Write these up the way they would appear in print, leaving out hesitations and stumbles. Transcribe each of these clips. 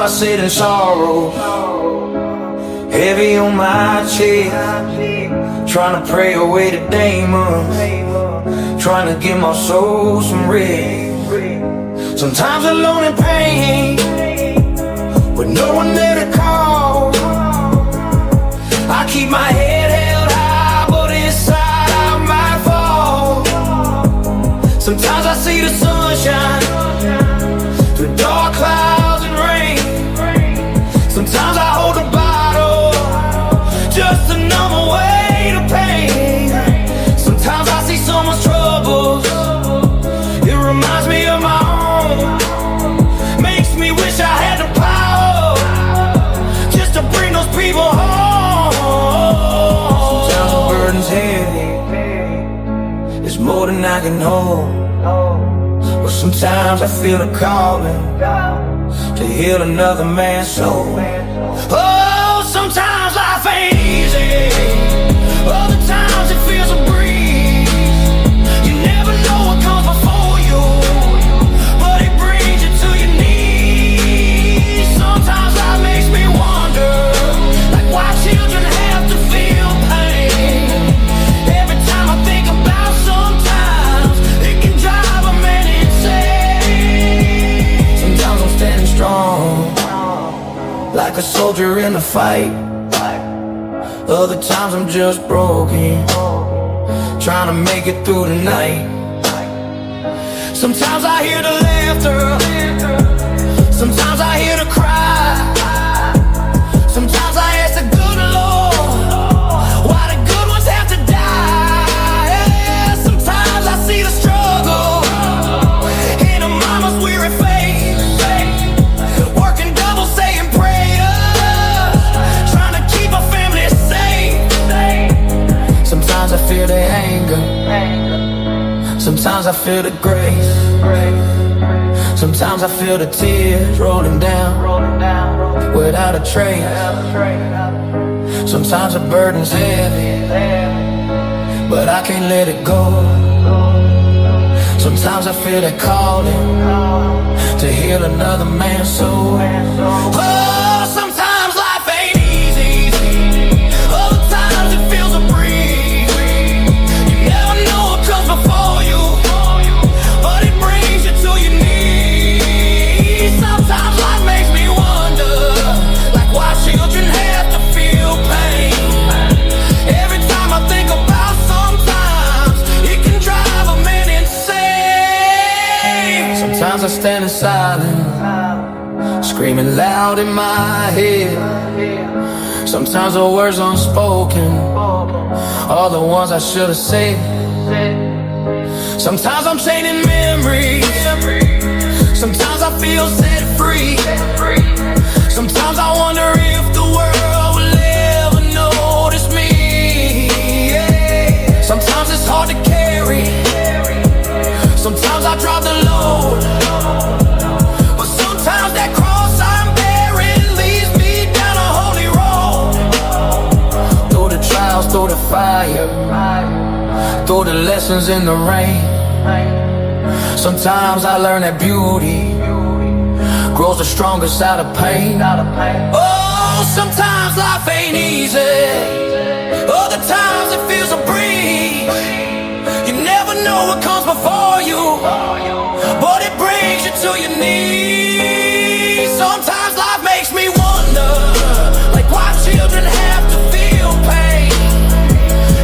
sit in sorrow, heavy on my chest, trying to pray away the demons, trying to give my soul some rest. Sometimes alone in pain, with no one there to call, I keep my head held high, but inside I might fall. Sometimes I see the sunshine through dark clouds and rain. Sometimes I hold the bottle just to numb away the pain. Sometimes I see someone's troubles, it reminds me of my own, makes me wish I had the power just to bring those people home. Sometimes the burden's heavy, it's more than I can hold, but sometimes I feel a calling to heal another man's soul. Oh, sometimes life ain't easy, other times it feels a breeze. You never know what comes before you, but it brings you to your knees. Sometimes life makes me wonder, like why children have to feel pain. Every time I think about sometimes it can drive a man insane. Sometimes I'm standing strong, like a soldier in a fight. Other times I'm just broken, trying to make it through the night. Sometimes I hear the laughter, sometimes I hear the cry. Sometimes I ask the good Lord, why the good ones have to die. Yeah, sometimes I see the struggle in a mama's weary face, working double, saying prayers, trying to keep a family safe. Sometimes I feel the anger, sometimes I feel the grace, sometimes I feel the tears rolling down without a trace. Sometimes the burden's heavy, but I can't let it go. Sometimes I feel that calling to heal another man's soul. Oh, sometimes life ain't easy, other times it feels a breeze. You never know what comes before you, but it brings you to your knees. Sometimes life makes me wonder, like why children have to feel pain. Every time I think about sometimes it can drive a man insane. Sometimes I stand in silence, screaming loud in my head. Sometimes the words unspoken are the ones I should have said. Sometimes I'm chaining memories, sometimes I feel set free. Sometimes I wonder if the world will ever notice me. Yeah. Sometimes it's hard to carry, sometimes I drop the load, but sometimes that cross I'm bearing leads me down a holy road. Through the trials, through the fire, through the lessons in the rain, sometimes I learn that beauty grows the strongest out of pain. Oh, sometimes life ain't easy, other times it feels a breeze. You never know what comes before you, but it brings you to your knees. Sometimes life makes me wonder, like why children have to feel pain.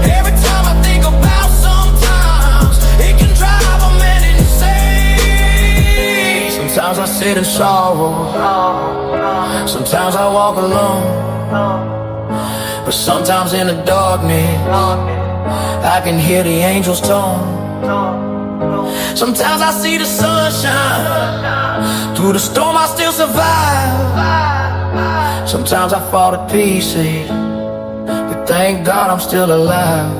Every time I think about sometimes it can drive a man insane. Sometimes I sit in sorrow, sometimes I walk alone, but sometimes in the darkness I can hear the angels' tone. Sometimes I see the sunshine, through the storm I still survive. Sometimes I fall to pieces, but thank God I'm still alive.